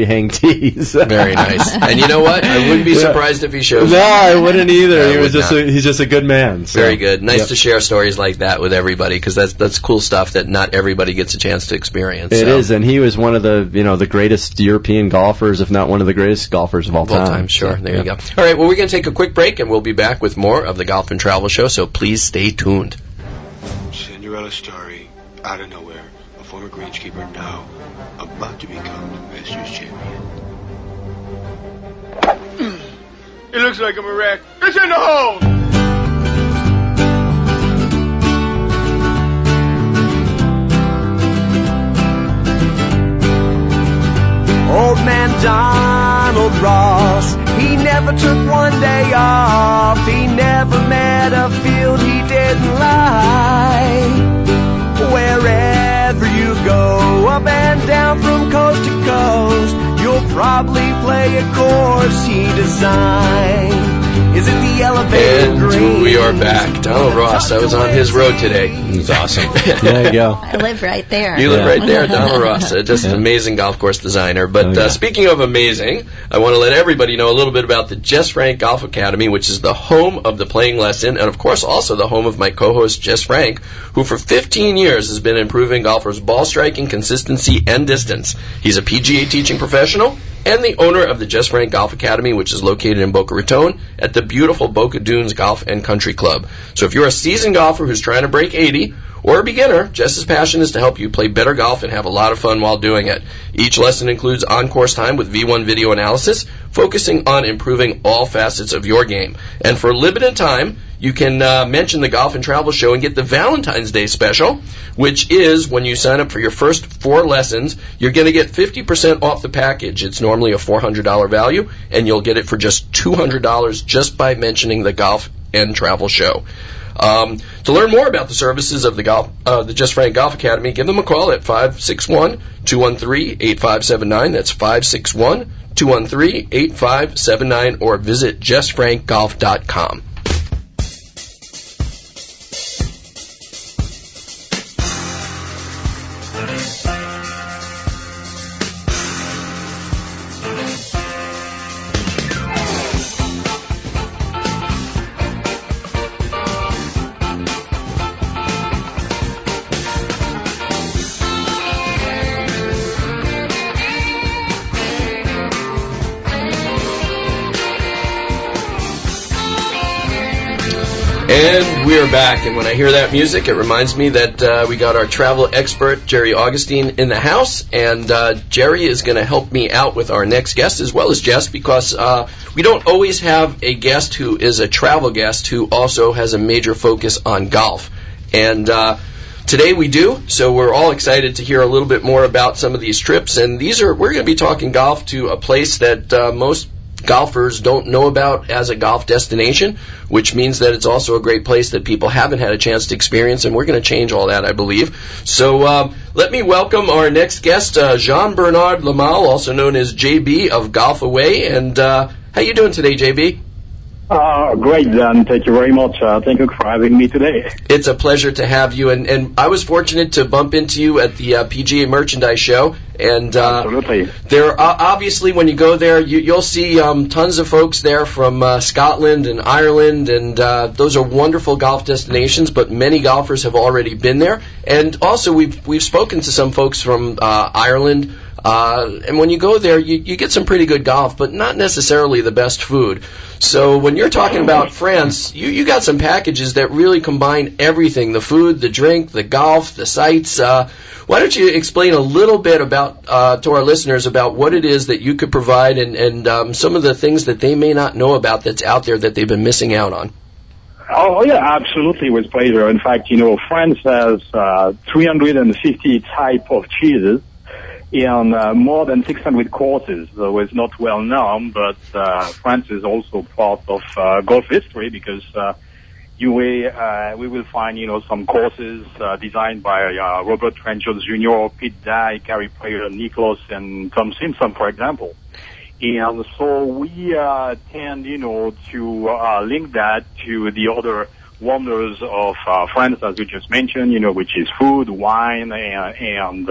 hang tees. Very nice. And you know what? I wouldn't be surprised if he shows No, up. I wouldn't either. I He's just a good man. So. Very good. Nice to share stories like that with everybody, because that's cool stuff that not everybody gets a chance to experience. It is, and he was one of the greatest European golfers, if not one of the greatest golfers of all time. Sure. There you go. All right. Well, we're going to take a quick break, and we'll be back with more of the Golf and Travel Show. So please stay tuned. Cinderella story, out of nowhere, a former greenskeeper now about to become the Masters champion. It looks like I'm a wreck. It's in the hole! Old man Donald Ross, he never took one day off. He never met a field he didn't like. Wherever you go, up and down from coast to coast, you'll probably play a course he designed. Is it the elevated green? And we are back. Donald Ross, I was on his road today. He's awesome. There you go. I live right there. You live right there, Donald Ross. Just an amazing golf course designer. But speaking of amazing, I want to let everybody know a little bit about the Jess Frank Golf Academy, which is the home of the playing lesson, and of course also the home of my co-host Jess Frank, who for 15 years has been improving golfers' ball striking, consistency, and distance. He's a PGA teaching professional and the owner of the Jess Frank Golf Academy, which is located in Boca Raton at the beautiful Boca Dunes Golf and Country Club. So if you're a seasoned golfer who's trying to break 80, or a beginner, Jess's passion is to help you play better golf and have a lot of fun while doing it. Each lesson includes on-course time with V1 video analysis, focusing on improving all facets of your game. And for a limited time, you can mention the Golf and Travel Show and get the Valentine's Day special, which is when you sign up for your first 4 lessons, you're going to get 50% off the package. It's normally a $400 value, and you'll get it for just $200 just by mentioning the Golf and Travel Show. To learn more about the services of the Jess Frank Golf Academy, give them a call at 561-213-8579. That's 561-213-8579, or visit jessfrankgolf.com. And we're back, and when I hear that music, it reminds me that we got our travel expert, Jerry Augustine, in the house, and Jerry is going to help me out with our next guest, as well as Jess, because we don't always have a guest who is a travel guest who also has a major focus on golf. And today we do, so we're all excited to hear a little bit more about some of these trips, and we're going to be talking golf to a place that most golfers don't know about as a golf destination, which means that it's also a great place that people haven't had a chance to experience, and we're going to change all that, I believe. So let me welcome our next guest, Jean-Bernard Lamal, also known as JB of Golf Away. And how you doing today, JB? Great, Dan. Thank you very much. Thank you for having me today. It's a pleasure to have you, and I was fortunate to bump into you at the PGA Merchandise Show. And absolutely. There, obviously, when you go there, you'll see tons of folks there from Scotland and Ireland, and those are wonderful golf destinations. But many golfers have already been there, and also we've spoken to some folks from Ireland. And when you go there, you get some pretty good golf, but not necessarily the best food. So when you're talking about France, you got some packages that really combine everything: the food, the drink, the golf, the sights. Why don't you explain a little bit about to our listeners about what it is that you could provide, and some of the things that they may not know about that's out there that they've been missing out on? Oh, yeah, absolutely, with pleasure. In fact, France has 350 type of cheeses and more than 600 courses. So it's not well known, but France is also part of golf history, because we will find some courses designed by Robert Trent Jones Jr., Pete Dye, Gary Player, Nicklaus, and Tom Simpson, for example. And so we tend to link that to the other wonders of France, as we just mentioned, which is food, wine, and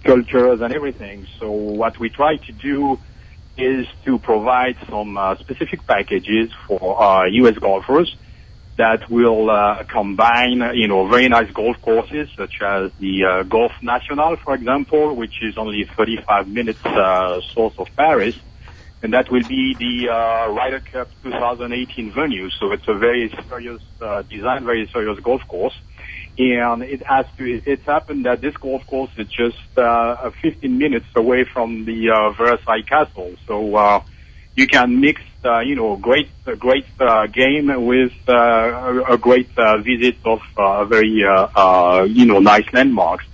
cultures and everything. So what we try to do is to provide some specific packages for U.S. golfers that will combine, very nice golf courses such as the Golf National, for example, which is only 35 minutes south of Paris. And that will be the Ryder Cup 2018 venue. So it's a very serious design, very serious golf course. And it's happened that this golf course is just 15 minutes away from the Versailles Castle. So you can mix, great game with a great visit of very, nice landmarks.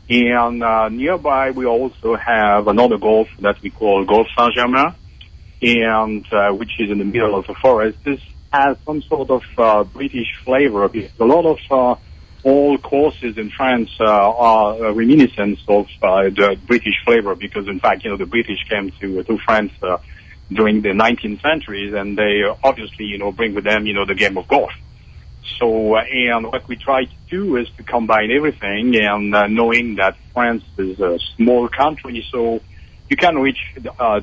And nearby we also have another golf that we call Golf Saint-Germain, and which is in the middle of the forest. This has some sort of British flavor. A lot of old courses in France are reminiscent of the British flavor, because in fact, the British came to France during the 19th centuries, and they obviously, bring with them, the game of golf. So, and what we try to do is to combine everything, and knowing that France is a small country, so you can reach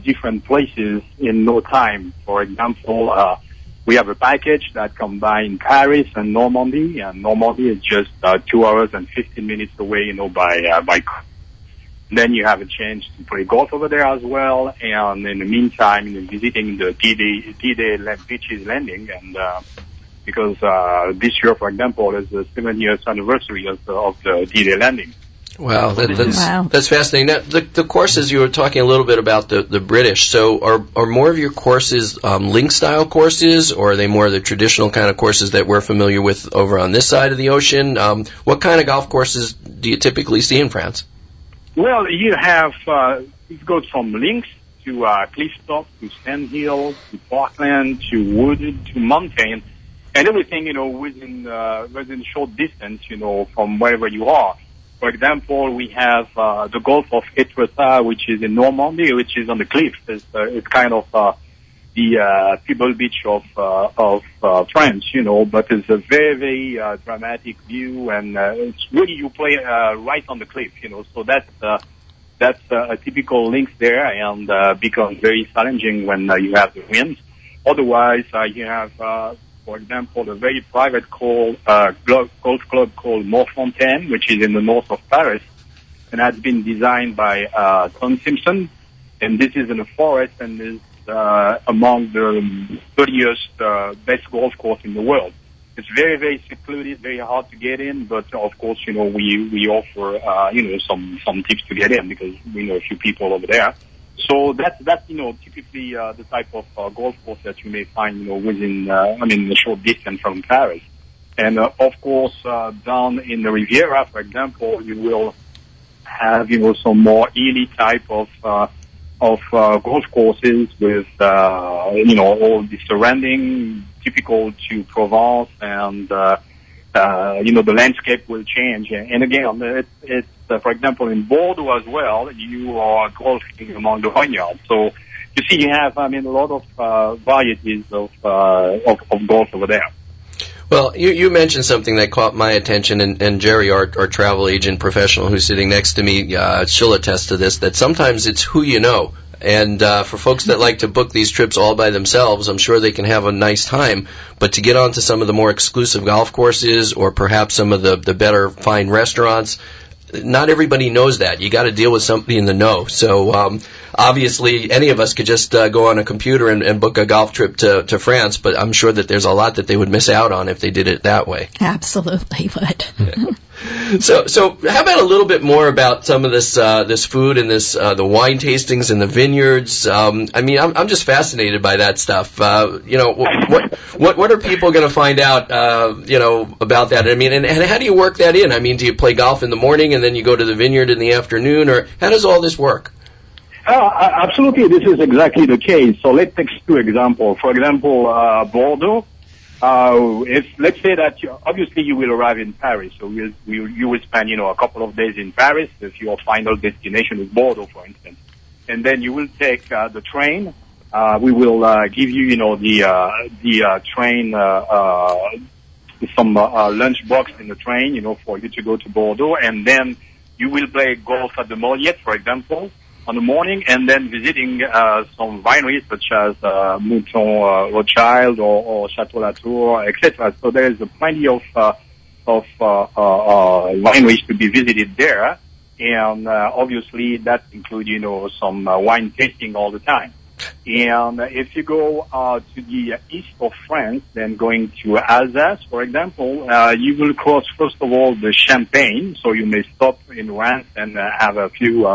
different places in no time. For example, we have a package that combines Paris and Normandy, and Normandy is just 2 hours and 15 minutes away, by car. Then you have a chance to play golf over there as well, and in the meantime, visiting the D-Day Beaches Landing, and because this year, for example, is the 7th anniversary of the D-Day Landing. Wow, that's fascinating. Now, the courses, you were talking a little bit about the British. So are more of your courses link-style courses, or are they more of the traditional kind of courses that we're familiar with over on this side of the ocean? What kind of golf courses do you typically see in France? Well, you have, it goes from links to clifftop, to sandhill, to parkland, to wooded, to mountain, and everything, within short distance, from wherever you are. For example, we have the Gulf of Etretat, which is in Normandy, which is on the cliff. It's kind of the Pebble Beach of France, but it's a very, very dramatic view, and it's really you play right on the cliff, So that's a typical links there, and becomes very challenging when you have the winds. Otherwise, you have, for example, a very private golf club called Montfontaine, which is in the north of Paris, and has been designed by Tom Simpson. And this is in a forest, and is among the 30th best golf course in the world. It's very, very secluded, very hard to get in, but of course, we offer, some tips to get in, because we know a few people over there. So that's typically the type of golf course that you may find, within, a short distance from Paris. And of course, down in the Riviera, for example, you will have, some more hilly type of golf courses with, all the surrounding, typical to Provence, and the landscape will change. And again, it's for example, in Bordeaux as well, you are golfing among the vineyards. So you see, you have, a lot of varieties of golf over there. Well, you mentioned something that caught my attention, and Jerry, our travel agent professional who's sitting next to me, she'll attest to this, that sometimes it's who you know. And for folks that like to book these trips all by themselves, I'm sure they can have a nice time. But to get onto some of the more exclusive golf courses, or perhaps some of the better fine restaurants, not everybody knows that. You got to deal with somebody in the know. So obviously, any of us could just go on a computer and book a golf trip to France, but I'm sure that there's a lot that they would miss out on if they did it that way. Absolutely would. Yeah. So how about a little bit more about some of this food and the wine tastings and the vineyards? I'm just fascinated by that stuff. What are people going to find out, about that? And how do you work that in? Do you play golf in the morning and then you go to the vineyard in the afternoon, or how does all this work? Absolutely, this is exactly the case. So let's take two examples. For example, Bordeaux. If let's say that obviously you will arrive in Paris, so you will spend a couple of days in Paris if your final destination is Bordeaux, for instance, and then you will take the train. We will give you the train some lunch box in the train for you to go to Bordeaux, and then you will play golf at the Moliette, for example, on the morning, and then visiting some wineries such as Mouton Rothschild or Chateau Latour, etc. So there is plenty of wineries to be visited there, and obviously that includes, some wine tasting all the time. And if you go to the east of France, then going to Alsace, for example, you will cross first of all the Champagne. So you may stop in Reims and have a few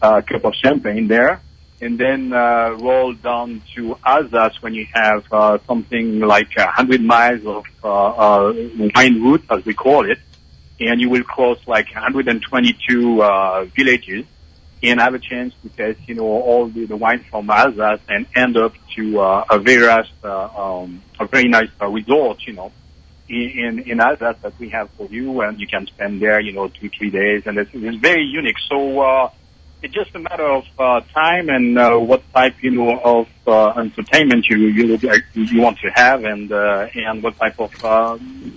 cup of champagne there, and then roll down to Alsace when you have something like 100 miles of wine route, as we call it, and you will cross like 122 villages. And have a chance to taste, all the wine from Alsace and end up to a very nice resort, in Alsace that we have for you, and you can spend there, 2-3 days, and it's very unique. So it's just a matter of time and what type, of entertainment you want to have, and what type of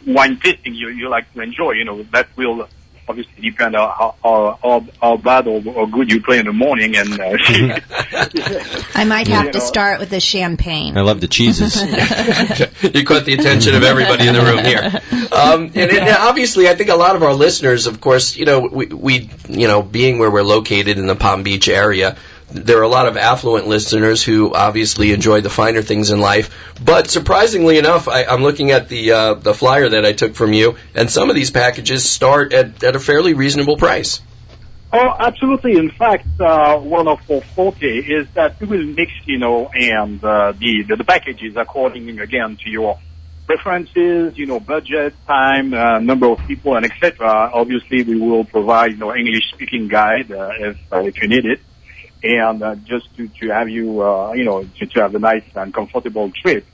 wine tasting you like to enjoy. That will obviously depend on how bad or good you play in the morning. And I might have to start with the champagne. I love the cheeses. You caught the attention of everybody in the room here. And obviously, I think a lot of our listeners, of course, we being where we're located in the Palm Beach area, there are a lot of affluent listeners who obviously enjoy the finer things in life. But surprisingly enough, I'm looking at the flyer that I took from you, and some of these packages start at a fairly reasonable price. Oh, absolutely. In fact, one of our forte is that we will mix, and the packages according, again, to your preferences, budget, time, number of people, and etc. Obviously, we will provide, English-speaking guide if you need it. And just to have you, to have a nice and comfortable trip.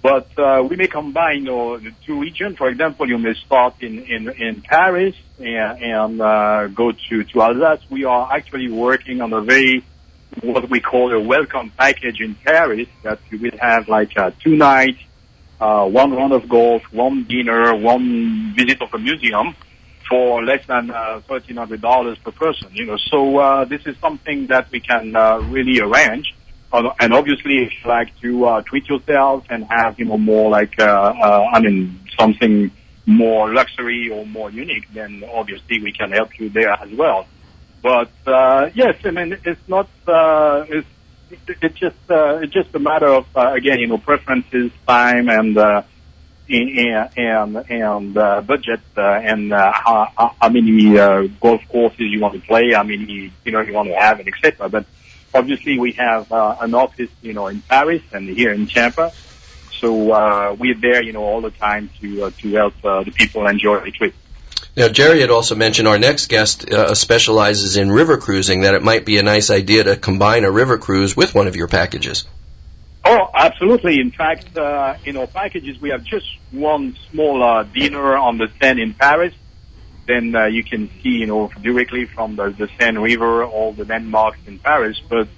But we may combine, the two regions. For example, you may start in Paris and go to Alsace. We are actually working on what we call a welcome package in Paris, that you will have like 2 nights, 1 round of golf, 1 dinner, 1 visit of a museum, for less than $1,300 per person, So this is something that we can really arrange. And obviously, if you like to treat yourself and have, more like, something more luxury or more unique, then obviously we can help you there as well. But yes, it's not. It's just a matter of again, preferences, time, and budget, and how many golf courses you want to play, how many you want to have, and etc. But obviously we have an office in Paris and here in Tampa, so we're there all the time to help the people enjoy the trip. Now, Jerry had also mentioned our next guest specializes in river cruising, that it might be a nice idea to combine a river cruise with one of your packages. Oh, absolutely. In fact, in our packages, we have just one small dinner on the Seine in Paris. Then you can see, directly from the Seine River, all the landmarks in Paris. But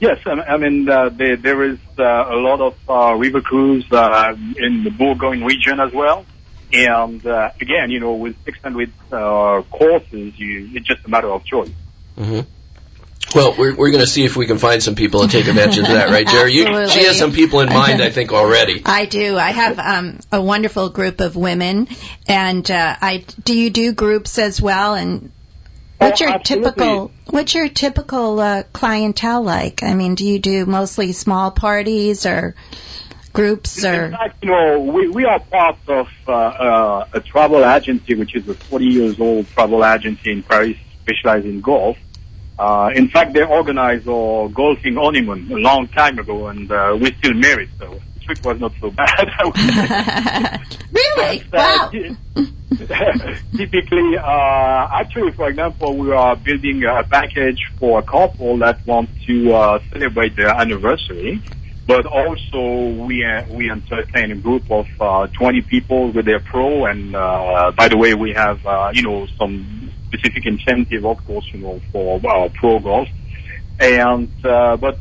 yes, there is a lot of river cruise in the Bourgogne region as well. And again, with 600 courses, it's just a matter of choice. Mm-hmm. Well, we're going to see if we can find some people to take advantage of that, right, Jerry? She has some people in mind, I think, already. I do. I have a wonderful group of women, and do you do groups as well? And what's your typical clientele like? Do you do mostly small parties or groups? Or in fact, we are part of a travel agency, which is a 40-years-old travel agency in Paris, specialized in golf. In fact, they organized our golfing honeymoon a long time ago, and we're still married, so the trip was not so bad. Really? Wow. Typically, actually, for example, we are building a package for a couple that want to celebrate their anniversary, but also we entertain a group of 20 people with their pro, and by the way, we have some specific incentive, of course, for pro golf. And but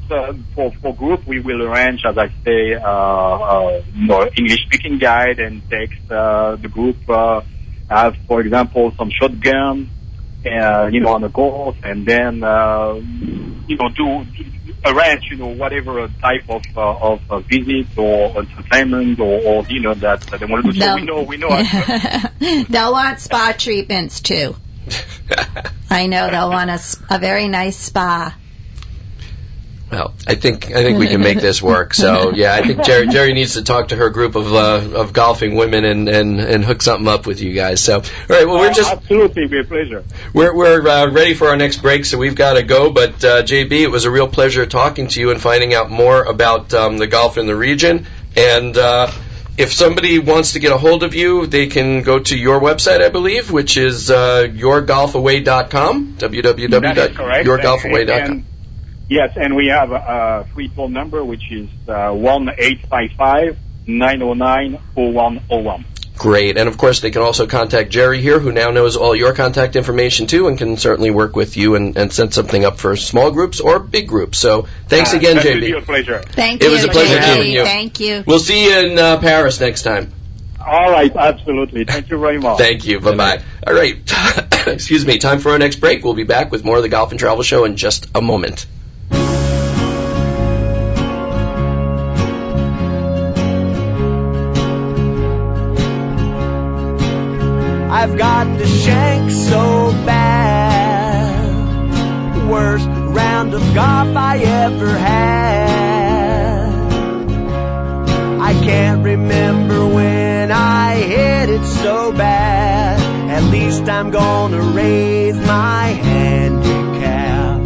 for group, we will arrange, as I say, English-speaking guide, and takes the group have, for example, some shotgun, on the course, and then, do arrange, whatever type of visit or entertainment or dinner that they want to do. So we know. They'll want spa treatments too. I know they'll want a very nice spa. Well, I think we can make this work. So yeah, I think Jerry needs to talk to her group of golfing women and hook something up with you guys. So all right, well absolutely be a pleasure. We're ready for our next break, so we've got to go. But JB, it was a real pleasure talking to you and finding out more about the golf in the region. And if somebody wants to get a hold of you, they can go to your website, I believe, which is yourgolfaway.com. www.yourgolfaway.com. Yes, and we have a free phone number, which is 1-855-909-0101. Great. And, of course, they can also contact Jerry here, who now knows all your contact information, too, and can certainly work with you and set something up for small groups or big groups. So thanks again, JB. It was a pleasure. Thank you, It was a pleasure meeting you. Thank you. We'll see you in Paris next time. All right, absolutely. Thank you very much. Thank you. Bye-bye. All right. Excuse me. Time for our next break. We'll be back with more of the Golf and Travel Show in just a moment. I've got the shank so bad, worst round of golf I ever had. I can't remember when I hit it so bad. At least I'm gonna raise my handicap.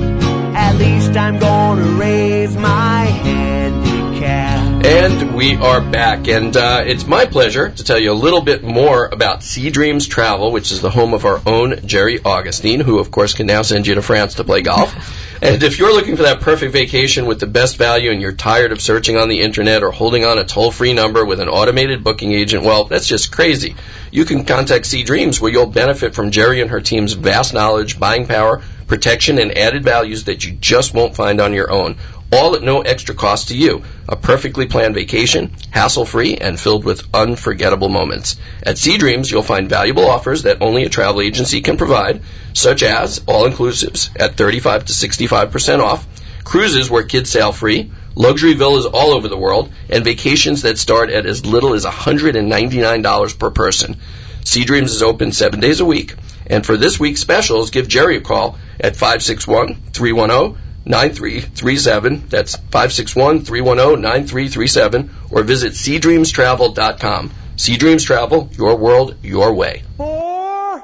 At least I'm gonna raise my handicap. And we are back, and it's my pleasure to tell you a little bit more about Sea Dreams Travel, which is the home of our own Jerry Augustine, who, of course, can now send you to France to play golf. And if you're looking for that perfect vacation with the best value and you're tired of searching on the internet or holding on a toll-free number with an automated booking agent, well, that's just crazy. You can contact Sea Dreams, where you'll benefit from Jerry and her team's vast knowledge, buying power, protection, and added values that you just won't find on your own. All at no extra cost to you. A perfectly planned vacation, hassle-free, and filled with unforgettable moments. At Sea Dreams, you'll find valuable offers that only a travel agency can provide, such as all-inclusives at 35 to 65% off, cruises where kids sail free, luxury villas all over the world, and vacations that start at as little as $199 per person. Sea Dreams is open 7 days a week. And for this week's specials, give Jerry a call at 561-310-9337. That's 561-310-9337. Or visit SeaDreamsTravel.com. Sea Dreams Travel, your world, your way. 4,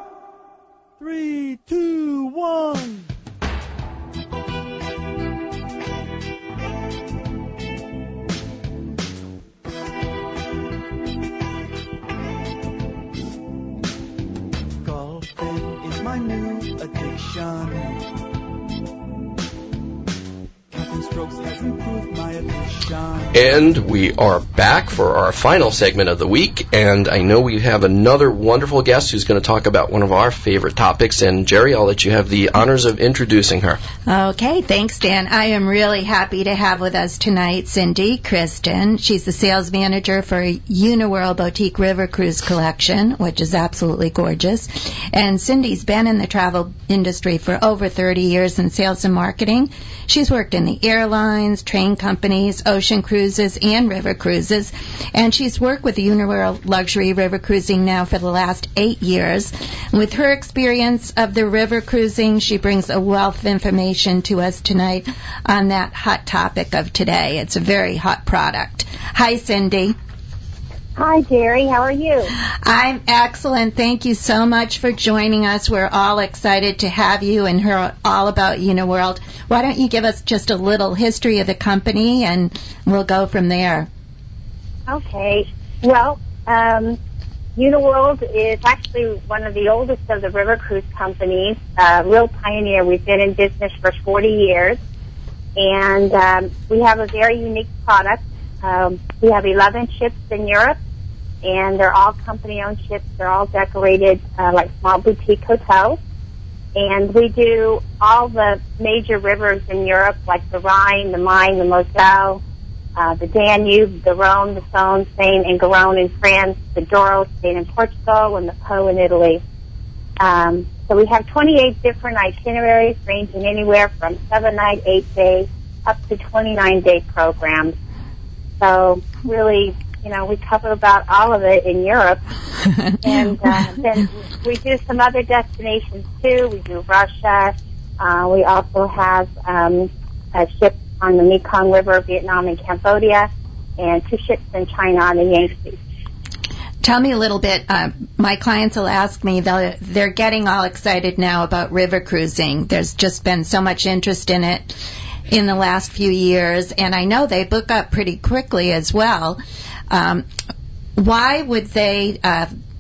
3, 2, 1. Golfing is my new addiction. Counting strokes has improved my addiction. And we are back for our final segment of the week, and I know we have another wonderful guest who's going to talk about one of our favorite topics. And Jerry, I'll let you have the honors of introducing her. Okay, thanks, Dan. I am really happy to have with us tonight Cindy Kristen. She's the sales manager for Uniworld Boutique River Cruise Collection, which is absolutely gorgeous. And Cindy's been in the travel industry for over 30 years in sales and marketing. She's worked in the airlines, train companies, ocean cruises, and river cruises. And she's worked with Uniworld Luxury River Cruising now for the last 8 years. With her experience of the river cruising, she brings a wealth of information to us tonight on that hot topic of today. It's a very hot product. Hi, Cindy. Hi, Jerry. How are you? I'm excellent. Thank you so much for joining us. We're all excited to have you and hear all about Uniworld. Why don't you give us just a little history of the company, and we'll go from there. Okay. Well, Uniworld is actually one of the oldest of the river cruise companies, real pioneer. We've been in business for 40 years, and we have a very unique product. We have 11 ships in Europe, and they're all company-owned ships. They're all decorated like small boutique hotels. And we do all the major rivers in Europe, like the Rhine, the Main, the Moselle, the Danube, the Rhone, the Saône, Seine, and Garonne in France, the Douro, Spain and Portugal, and the Po in Italy. So we have 28 different itineraries ranging anywhere from 7-night, 8-day, up to 29-day programs. So really, we cover about all of it in Europe. And then we do some other destinations too. We do Russia. We also have a ship on the Mekong River, Vietnam and Cambodia, and 2 ships in China on the Yangtze. Tell me a little bit. My clients will ask me, they're getting all excited now about river cruising. There's just been so much interest in it in the last few years, and I know they book up pretty quickly as well. Why would they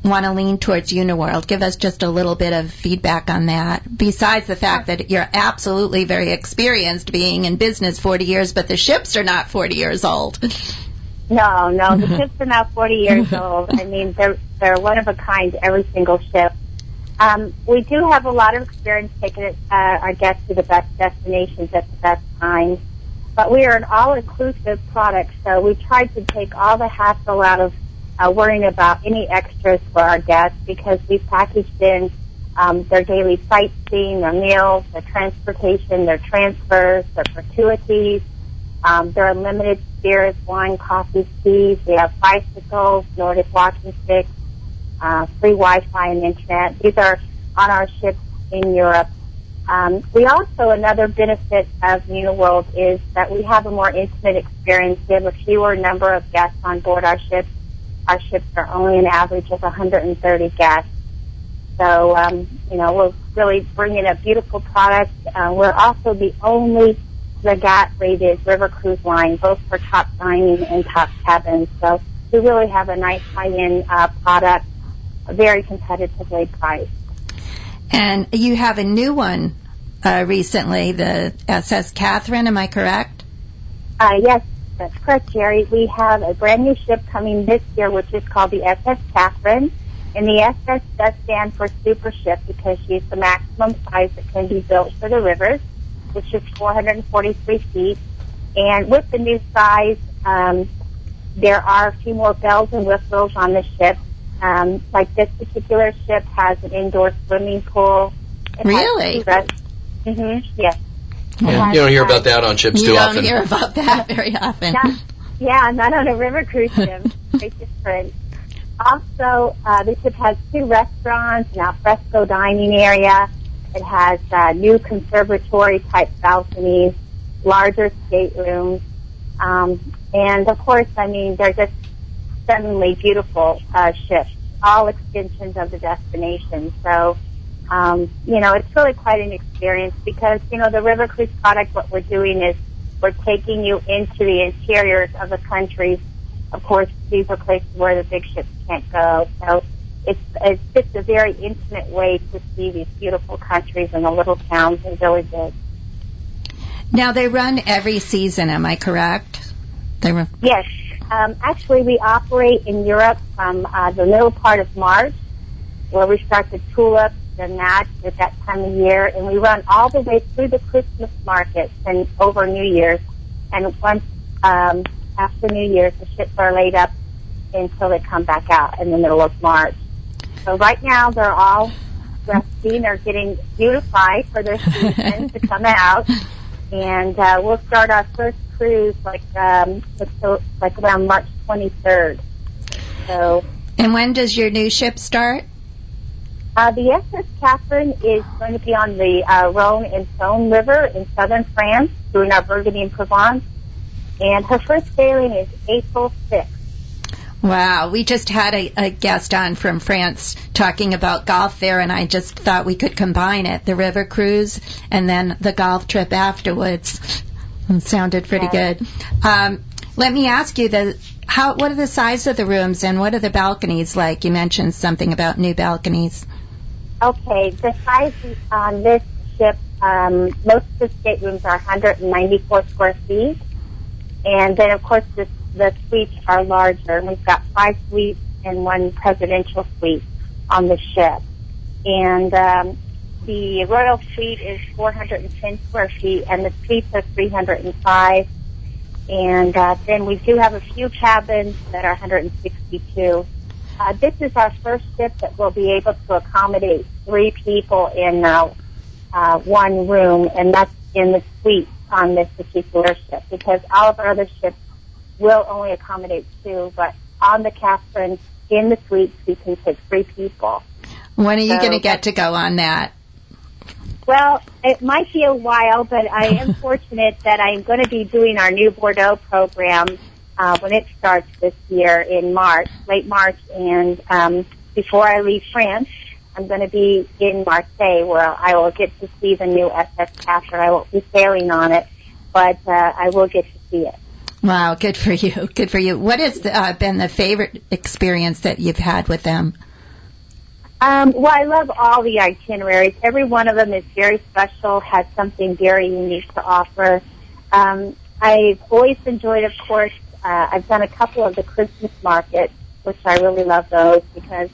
want to lean towards Uniworld? Give us just a little bit of feedback on that, besides the fact that you're absolutely very experienced being in business 40 years, but the ships are not 40 years old. No, the ships are now 40 years old. I mean, they're one of a kind, every single ship. We do have a lot of experience taking our guests to the best destinations at the best times, but we are an all-inclusive product, so we try to take all the hassle out of worrying about any extras for our guests, because we've packaged in their daily sightseeing, their meals, their transportation, their transfers, their gratuities, their unlimited spirits, wine, coffee, teas. We have bicycles, Nordic walking sticks, free Wi-Fi and internet. These are on our ships in Europe. We also, another benefit of Uniworld is that we have a more intimate experience. We have a fewer number of guests on board our ships. Our ships are only an average of 130 guests. So, we're really bringing a beautiful product. We're also the only Regatta-rated river cruise line, both for top dining and top cabins. So we really have a nice high-end product, very competitively priced. And you have a new one recently, the SS Catherine, am I correct? Yes, that's correct, Jerry. We have a brand new ship coming this year, which is called the SS Catherine. And the SS does stand for super ship because she's the maximum size that can be built for the rivers, which is 443 feet. And with the new size, there are a few more bells and whistles on the ship. Like this particular ship has an indoor swimming pool. Really? Yes. Yeah, you don't hear about that on ships too often. You don't hear about that very often. Not on a river cruise ship. Very different. Also, the ship has 2 restaurants, an alfresco dining area. It has new conservatory-type balconies, larger staterooms, and of course, they're just stunningly beautiful ships, all extensions of the destination. So, it's really quite an experience because, the river cruise product, what we're doing is we're taking you into the interiors of the countries. Of course, these are places where the big ships can't go. So it's just a very intimate way to see these beautiful countries and the little towns and villages. Now, they run every season, am I correct? Yes. Actually, we operate in Europe from the middle part of March, where we start the tulips and that at that time of year, and we run all the way through the Christmas markets and over New Year's. And once after New Year's, the ships are laid up until they come back out in the middle of March. So right now, they're all resting. They're getting beautified for their season to come out. And we'll start our first cruise like around March 23rd. So. And when does your new ship start? The SS Catherine is going to be on the Rhone and Saône River in southern France, doing our Burgundy and Provence. And her first sailing is April 6th. Wow, we just had a guest on from France talking about golf there, and I just thought we could combine it, the river cruise and then the golf trip afterwards. It sounded pretty good. Let me ask you, what are the size of the rooms and what are the balconies like? You mentioned something about new balconies. Okay, the size on this ship, most of the staterooms are 194 square feet. And then, of course, the suites are larger. We've got 5 suites and 1 presidential suite on the ship. And the Royal Suite is 410 square feet, and the suites are 305. And then we do have a few cabins that are 162. this is our first ship that will be able to accommodate 3 people in one room, and that's in the suite on this particular ship, because all of our other ships will only accommodate 2, but on the Catherine, in the suite, we can take 3 people. When are you going to get to go on that? Well, it might be a while, but I am fortunate that I'm going to be doing our new Bordeaux program when it starts this year in March, late March, and before I leave France, I'm going to be in Marseille, where I will get to see the new SS Catherine. I won't be sailing on it, but I will get to see it. Wow, good for you. Good for you. What has been the favorite experience that you've had with them? Well, I love all the itineraries. Every one of them is very special, has something very unique to offer. I've always enjoyed, of course, I've done a couple of the Christmas markets, which I really love those because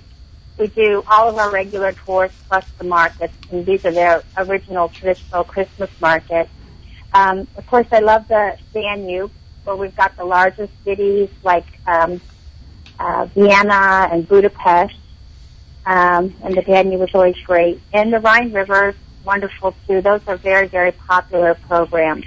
we do all of our regular tours plus the markets, and these are their original traditional Christmas markets. Of course, I love the Danube, where we've got the largest cities like Vienna and Budapest. And the Danube was always great. And the Rhine River is wonderful, too. Those are very, very popular programs.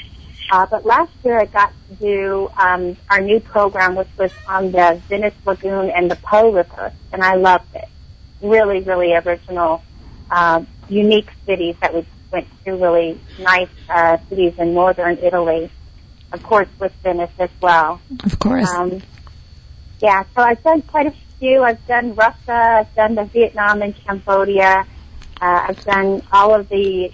But last year I got to do our new program, which was on the Venice Lagoon and the Po River, and I loved it. Really, really original, unique cities that we went to, really nice cities in northern Italy, of course, with Venice as well. Of course. Yeah, so I've done quite a few. I've done Russia, I've done the Vietnam and Cambodia, I've done all of the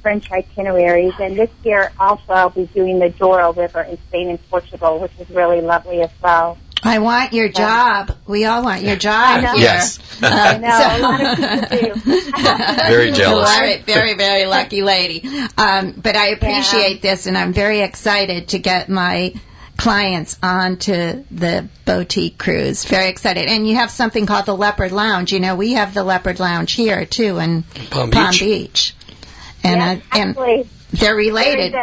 French itineraries, and this year also I'll be doing the Douro River in Spain and Portugal, which is really lovely as well. I want your job. We all want your job here. Yes. I know, a lot of people do. Very jealous. Very, very lucky lady. But I appreciate this, and I'm very excited to get my clients onto the boutique cruise. Very excited. And you have something called the Leopard Lounge. You know, we have the Leopard Lounge here, too, in Palm Beach. And, and they're related.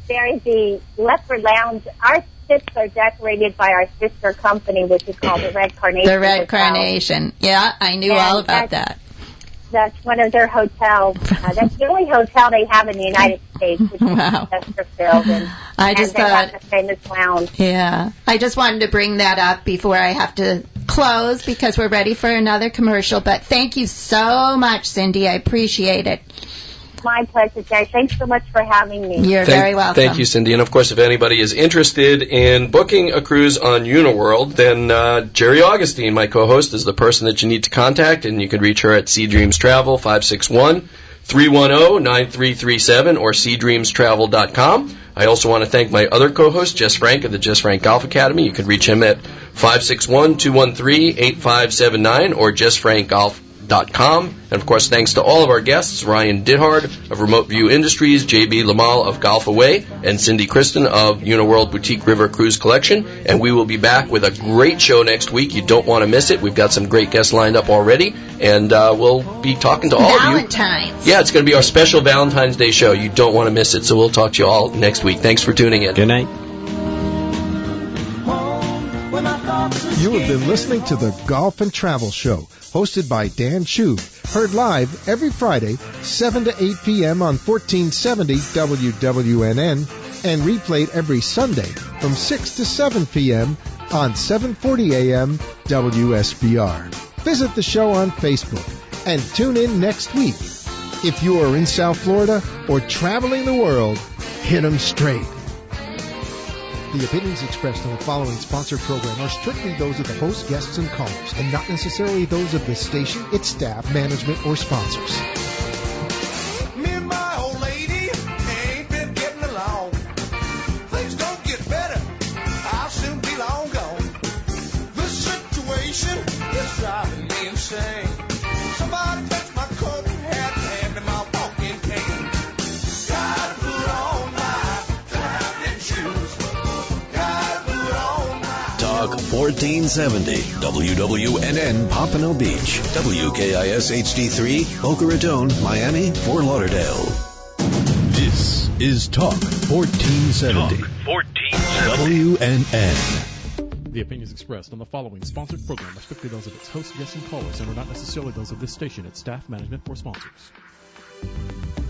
There's the Leopard Lounge. Our ships are decorated by our sister company, which is called the Red Carnation. The Red Carnation. Yeah, I knew all about that. That's one of their hotels. That's the only hotel they have in the United States, which is Chesterfield, and they have the famous lounge. Yeah. I just wanted to bring that up before I have to close because we're ready for another commercial. But thank you so much, Cindy. I appreciate it. My pleasure, Jerry. Thanks so much for having me. You're very welcome. Thank you, Cindy. And, of course, if anybody is interested in booking a cruise on Uniworld, then Jerry Augustine, my co-host, is the person that you need to contact, and you can reach her at Sea Dreams Travel, 561-310-9337, or SeaDreamsTravel.com. I also want to thank my other co-host, Jess Frank of the Jess Frank Golf Academy. You can reach him at 561-213-8579 or JessFrankGolf.com. And, of course, thanks to all of our guests, Ryan Dithard of Remote View Industries, J.B. Lamal of Golf Away, and Cindy Kristen of Uniworld Boutique River Cruise Collection. And we will be back with a great show next week. You don't want to miss it. We've got some great guests lined up already, and we'll be talking to all of you. Valentine's. Yeah, it's going to be our special Valentine's Day show. You don't want to miss it, so we'll talk to you all next week. Thanks for tuning in. Good night. You have been listening to the Golf and Travel Show, hosted by Dan Shub, heard live every Friday, 7 to 8 p.m. on 1470 WWNN, and replayed every Sunday from 6 to 7 p.m. on 740 a.m. WSBR. Visit the show on Facebook and tune in next week. If you are in South Florida or traveling the world, hit 'em straight. The opinions expressed on the following sponsored program are strictly those of the host, guests, and callers, and not necessarily those of the station, its staff, management, or sponsors. Me and my old lady ain't been getting along. Things don't get better. I'll soon be long gone. The situation is driving me insane. Somebody touch my coat and hat and hand me my walking cane. Gotta put on my traveling shoes. Talk 1470 WWNN Pompano Beach, WKIS HD3 Boca Raton, Miami, Fort Lauderdale. This is Talk 1470 WNN. The opinions expressed on the following sponsored program are strictly those of its hosts, guests, and callers, and are not necessarily those of this station, its staff, management, or sponsors.